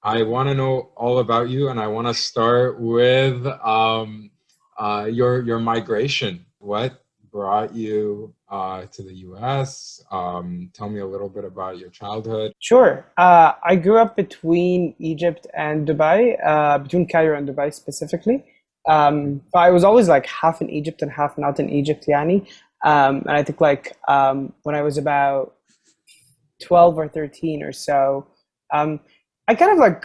I want to know all about you, and I want to start with your migration. What brought you to the U.S.? Tell me a little bit about your childhood. Sure. I grew up between Egypt and Dubai, between Cairo and Dubai specifically. But I was always like half in Egypt and half not in Egypt, yani. And I think when I was about 12 or 13 or so, um, I kind of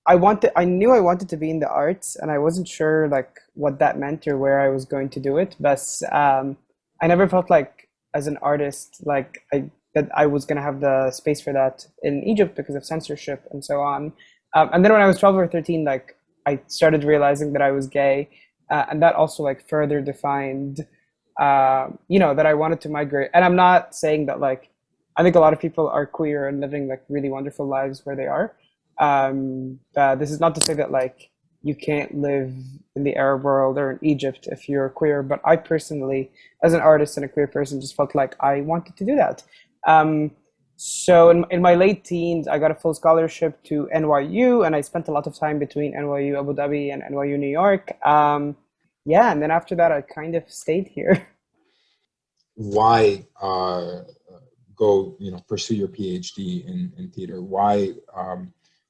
I knew I wanted to be in the arts, and I wasn't sure like what that meant or where I was going to do it. But I never felt like as an artist, that I was going to have the space for that in Egypt because of censorship and so on. And then when I was 12 or 13, like I started realizing that I was gay, and that also like further defined, that I wanted to migrate. And I'm not saying that like I think a lot of people are queer and living like really wonderful lives where they are. This is not to say that like you can't live in the Arab world or in Egypt if you're queer, but I personally, as an artist and a queer person, just felt like I wanted to do that. Um, so in my late teens, I got a full scholarship to NYU, and I spent a lot of time between NYU Abu Dhabi and NYU New York. Yeah, and then after that, I kind of stayed here. Why go, pursue your PhD in theater? Why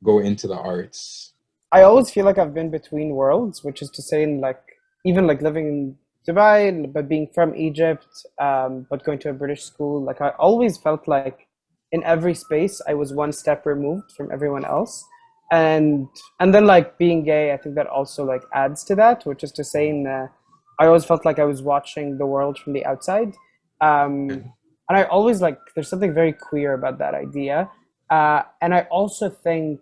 go into the arts? I always feel like I've been between worlds, which is to say, in like even like living in Dubai, but being from Egypt, but going to a British school, like I always felt like in every space I was one step removed from everyone else, and and then like being gay, I think that also like adds to that, which is to say, I always felt like I was watching the world from the outside, and I always like there's something very queer about that idea, and I also think.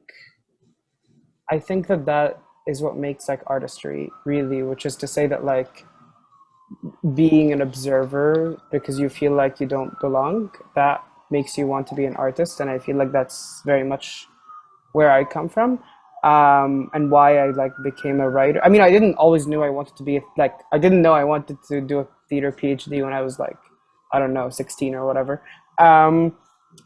I think that that is what makes like artistry really, which is to say that like being an observer because you feel like you don't belong, that makes you want to be an artist. And I feel like that's very much where I come from. And why I like became a writer. I mean, I didn't always knew I wanted to be like I didn't know I wanted to do a theater PhD when I was like I don't know 16 or whatever. Um,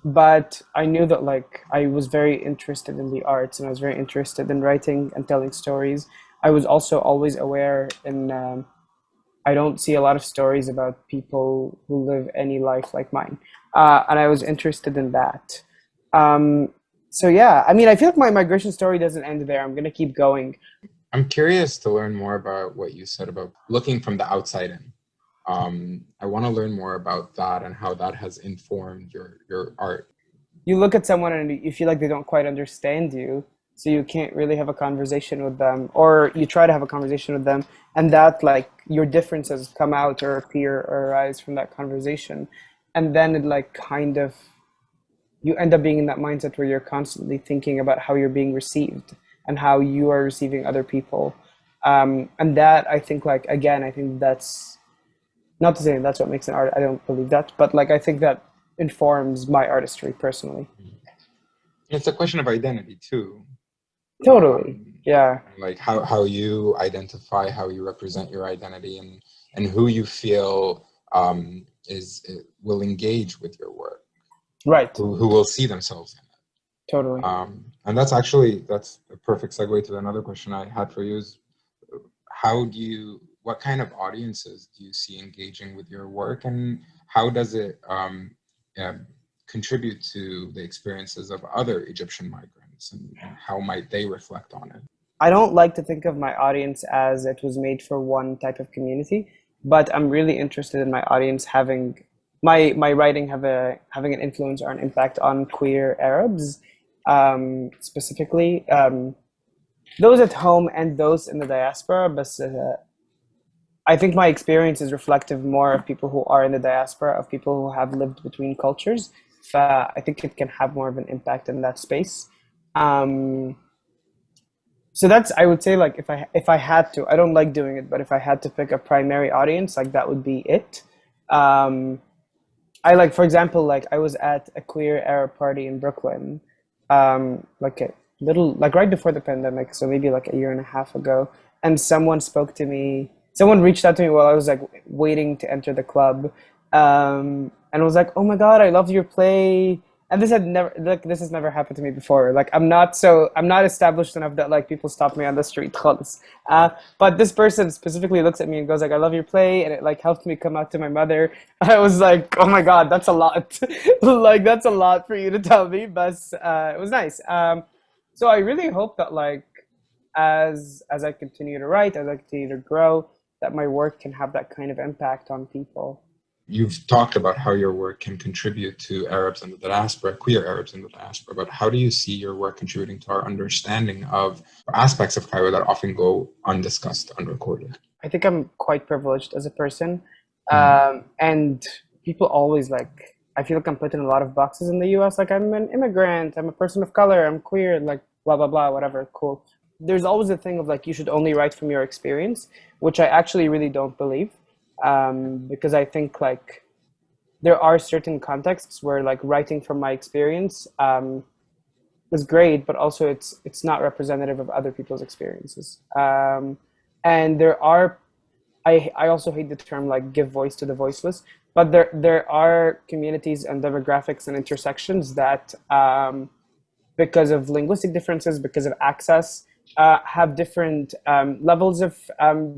but I knew that like I was very interested in the arts and I was very interested in writing and telling stories. I was also always aware in I don't see a lot of stories about people who live any life like mine, and I was interested in that. Um, so yeah, I mean, I feel like my migration story doesn't end there. I'm gonna keep going. I'm curious to learn more about what you said about looking from the outside in. I want to learn more about that and how that has informed your art. You look at someone and you feel like they don't quite understand you, so you can't really have a conversation with them, or you try to have a conversation with them, and that like your differences come out or appear or arise from that conversation, and then it like kind of you end up being in that mindset where you're constantly thinking about how you're being received and how you are receiving other people. And that I think like again, I think that's not to say that's what makes an art. I don't believe that, but like I think that informs my artistry personally. It's a question of identity too. Totally. Yeah. Like how you identify, how you represent your identity, and who you feel will engage with your work, Right. who will see themselves in it. Totally. And that's a perfect segue to another question I had for you is what kind of audiences do you see engaging with your work, and how does it uh, contribute to the experiences of other Egyptian migrants, and how might they reflect on it? I don't like to think of my audience as it was made for one type of community, but I'm really interested in my audience having my writing having an influence or an impact on queer Arabs, specifically those at home and those in the diaspora. But I think my experience is reflective more of people who are in the diaspora, of people who have lived between cultures. I think it can have more of an impact in that space. Um, so that's I would say like if I had to, I don't like doing it, but if I had to pick a primary audience, like that would be it. Um, I like, for example, like I was at a queer Arab party in Brooklyn, like a little, like right before the pandemic, so maybe like a year and a half ago, and someone spoke to me. Someone reached out to me while I was like waiting to enter the club, and was like, "Oh my God, I love your play. and this has never happened to me before. Like I'm not established enough that like people stop me on the street. خالص. But this person specifically looks at me and goes like, "I love your play," and it like helped me come out to my mother. I was like, "Oh my God, that's a lot." Like that's a lot for you to tell me, but it was nice. So I really hope that like as I continue to write, as I continue to grow, that my work can have that kind of impact on people. You've talked about how your work can contribute to Arabs in the diaspora, queer Arabs in the diaspora, but how do you see your work contributing to our understanding of aspects of Cairo that often go undiscussed, unrecorded? I think I'm quite privileged as a person. Mm. And people always like, I feel like I'm put in a lot of boxes in the US. Like I'm an immigrant, I'm a person of color, I'm queer, like blah, blah, blah, whatever, cool. There's always a thing of like, you should only write from your experience, which I actually really don't believe. Because I think like there are certain contexts where like writing from my experience is great, but also it's not representative of other people's experiences. And there are, I also hate the term like give voice to the voiceless, but there are communities and demographics and intersections that because of linguistic differences, because of access, have different levels of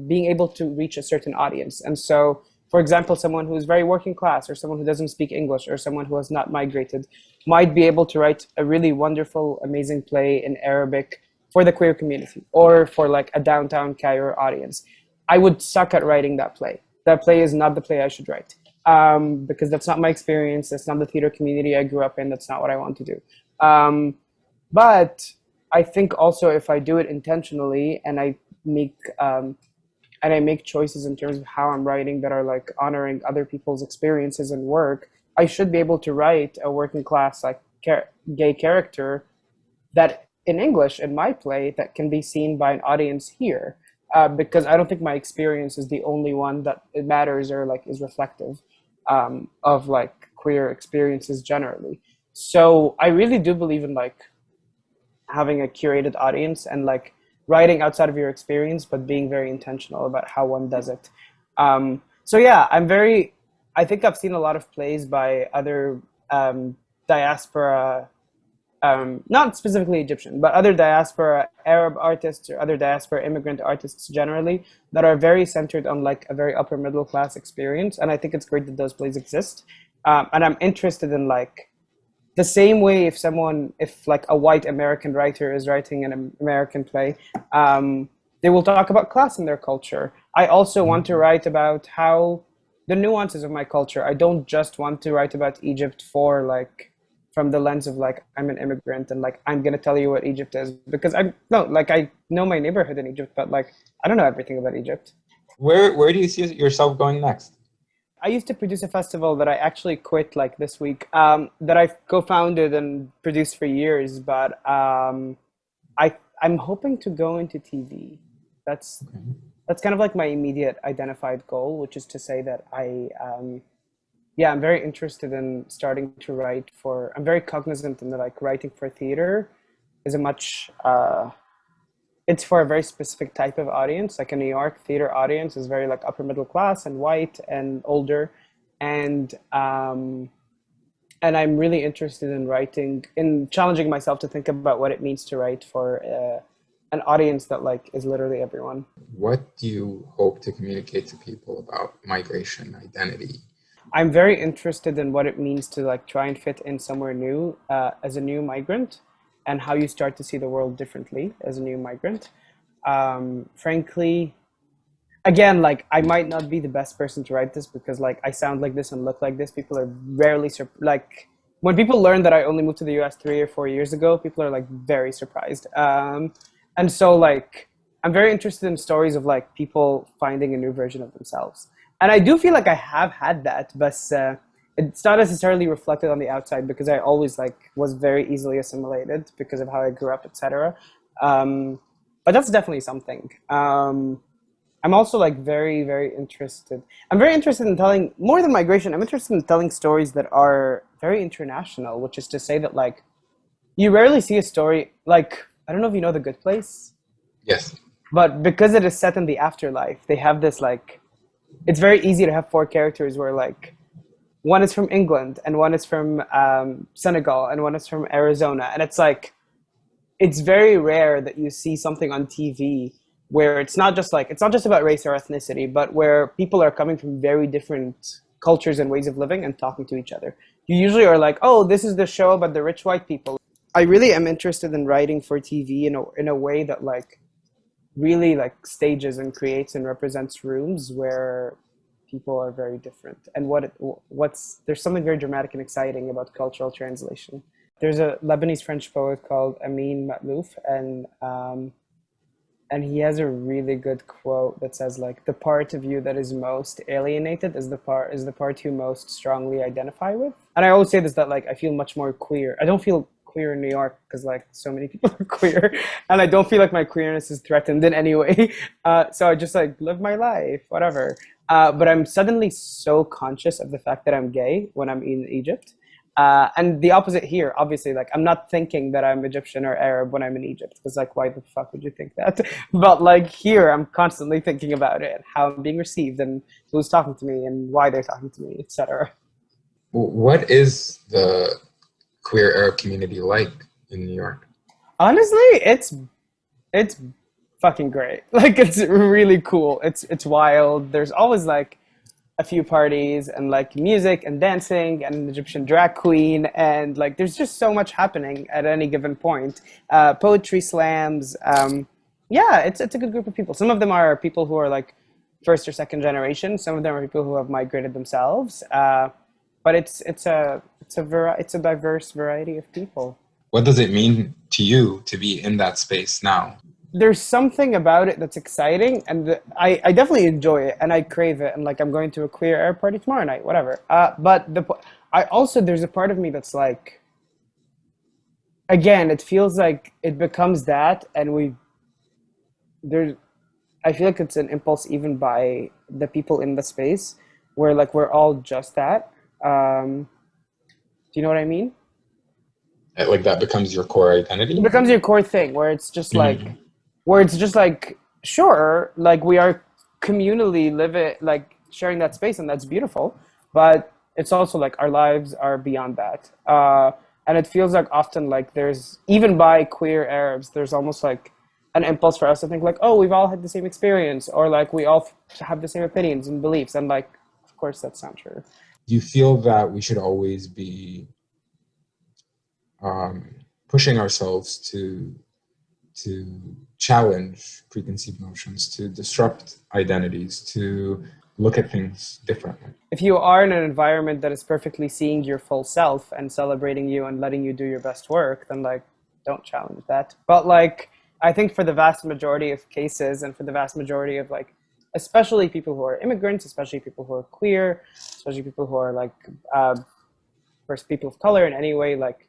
being able to reach a certain audience. And so, for example, someone who is very working class or someone who doesn't speak English or someone who has not migrated might be able to write a really wonderful, amazing play in Arabic for the queer community or for like a downtown Cairo audience. I would suck at writing that play. That play is not the play I should write because that's not my experience. That's not the theater community I grew up in. That's not what I want to do. But I think also if I do it intentionally and I make choices in terms of how I'm writing that are like honoring other people's experiences and work, I should be able to write a working class like gay character that in English in my play that can be seen by an audience here. Because I don't think my experience is the only one that it matters or like is reflective of like queer experiences generally. So I really do believe in like having a curated audience and like writing outside of your experience, but being very intentional about how one does it. So yeah, I think I've seen a lot of plays by other diaspora, not specifically Egyptian, but other diaspora Arab artists or other diaspora immigrant artists generally that are very centered on like a very upper middle class experience. And I think it's great that those plays exist. And I'm interested in like, the same way if like a white American writer is writing an American play, they will talk about class in their culture. I also want to write about how the nuances of my culture. I don't just want to write about Egypt from the lens of like, I'm an immigrant and like, I'm going to tell you what Egypt is because I know my neighborhood in Egypt, but like, I don't know everything about Egypt. Where do you see yourself going next? I used to produce a festival that I actually quit like this week, that I co-founded and produced for years, but I'm hoping to go into TV. That's kind of like my immediate identified goal, which is to say that I'm very interested in starting to write I'm very cognizant in that like writing for theater is it's for a very specific type of audience. Like a New York theater audience is very like upper middle class and white and older. And I'm really interested in challenging myself to think about what it means to write for an audience that like is literally everyone. What do you hope to communicate to people about migration, identity? I'm very interested in what it means to like try and fit in somewhere new as a new migrant, and how you start to see the world differently as a new migrant. Frankly, again, like I might not be the best person to write this because like I sound like this and look like this. People are rarely like when people learn that I only moved to the US 3 or 4 years ago, people are like very surprised. And so like I'm very interested in stories of like people finding a new version of themselves. And I do feel like I have had that, but it's not necessarily reflected on the outside because I always like was very easily assimilated because of how I grew up, etc. But that's definitely something. I'm also like very, very interested. I'm very interested in telling more than migration. I'm interested in telling stories that are very international, which is to say that like you rarely see a story like, I don't know if you know The Good Place. Yes. But because it is set in the afterlife, they have this like, it's very easy to have 4 characters where like one is from England, and one is from Senegal, and one is from Arizona. And it's like, it's very rare that you see something on TV where it's not just about race or ethnicity, but where people are coming from very different cultures and ways of living and talking to each other. You usually are like, oh, this is the show about the rich white people. I really am interested in writing for TV in a way that like really like stages and creates and represents rooms where people are very different. And there's something very dramatic and exciting about cultural translation. There's a Lebanese French poet called Amin Maalouf, and he has a really good quote that says like, the part of you that is most alienated is the part you most strongly identify with. And I always say this, that like I feel much more queer. I don't feel queer in New York because like so many people are queer, and I don't feel like my queerness is threatened in any way. So I just like live my life, whatever. But I'm suddenly so conscious of the fact that I'm gay when I'm in Egypt. And the opposite here, obviously, like I'm not thinking that I'm Egyptian or Arab when I'm in Egypt, because like, why the fuck would you think that? But like here, I'm constantly thinking about it, how I'm being received, and who's talking to me, and why they're talking to me, etc. What is the queer Arab community like in New York? Honestly, it's fucking great. Like it's really cool. It's wild. There's always like a few parties and like music and dancing and an Egyptian drag queen, and like there's just so much happening at any given point. Poetry slams. Yeah, it's a good group of people. Some of them are people who are like first or second generation. Some of them are people who have migrated themselves. But it's a diverse variety of people. What does it mean to you to be in that space now? There's something about it that's exciting, and I definitely enjoy it, and I crave it, and like I'm going to a queer Arab party tomorrow night, whatever. But there's a part of me that's like, again, it feels like it becomes that, and I feel like it's an impulse even by the people in the space, where like we're all just that. Do you know what I mean? Like that becomes your core identity? It becomes your core thing, where it's just like, sure, like we are communally like sharing that space, and that's beautiful, but it's also like our lives are beyond that. And it feels like often like there's, even by queer Arabs, there's almost like an impulse for us to think like, oh, we've all had the same experience, or like we all have the same opinions and beliefs. And like, of course, that's not true. Do you feel that we should always be pushing ourselves to challenge preconceived notions, to disrupt identities, to look at things differently? If you are in an environment that is perfectly seeing your full self and celebrating you and letting you do your best work, then like, don't challenge that. But like, I think for the vast majority of cases, and for the vast majority of like, especially people who are immigrants, especially people who are queer, especially people who are like, first people of color in any way, like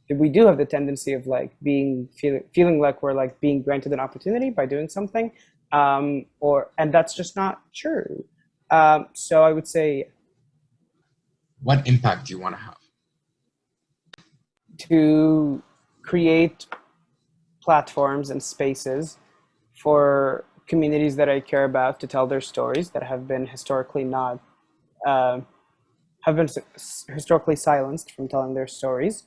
we do have the tendency of like feeling like we're like being granted an opportunity by doing something, and that's just not true. So I would say, what impact do you want to have? To create platforms and spaces for communities that I care about to tell their stories that have been historically historically silenced from telling their stories,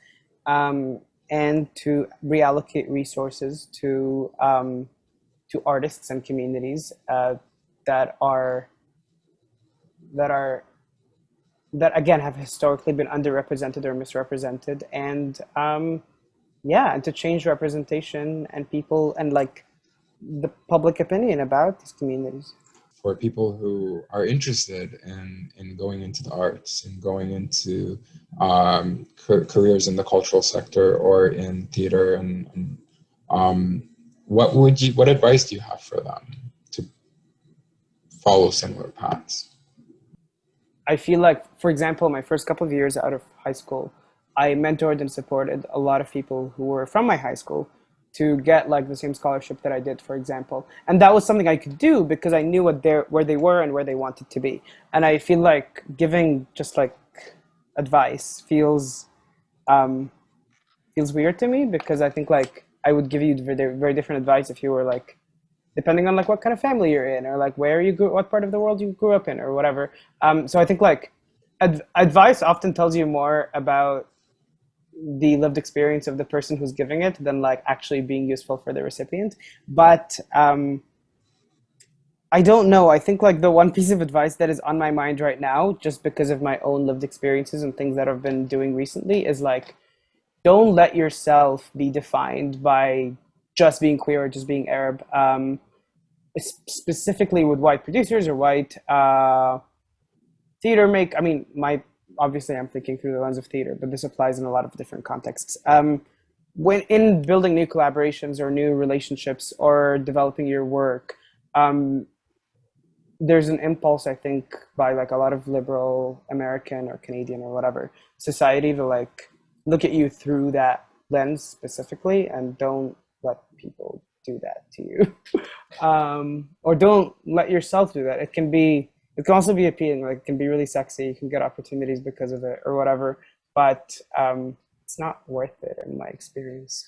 and to reallocate resources to artists and communities that again have historically been underrepresented or misrepresented, and and to change representation and people and like the public opinion about these communities. For people who are interested in going into the arts and going into careers in the cultural sector or in theater, and what advice do you have for them to follow similar paths? I feel like, for example, my first couple of years out of high school, I mentored and supported a lot of people who were from my high school to get like the same scholarship that I did, for example. And that was something I could do because I knew where they were and where they wanted to be. And I feel like giving just like advice feels weird to me, because I think like I would give you very, very different advice if you were like, depending on like what kind of family you're in, or like what part of the world you grew up in, or whatever. So I think like advice often tells you more about the lived experience of the person who's giving it than like actually being useful for the recipient. But I don't know. I think like the one piece of advice that is on my mind right now, just because of my own lived experiences and things that I've been doing recently, is like, don't let yourself be defined by just being queer or just being Arab. Specifically with white producers or white theater make. I mean, obviously I'm thinking through the lens of theater, but this applies in a lot of different contexts. When in building new collaborations or new relationships or developing your work, there's an impulse, I think, by like a lot of liberal American or Canadian or whatever society to like look at you through that lens specifically, and don't let people do that to you. Or don't let yourself do that. It can also be appealing, like it can be really sexy, you can get opportunities because of it or whatever, but it's not worth it in my experience.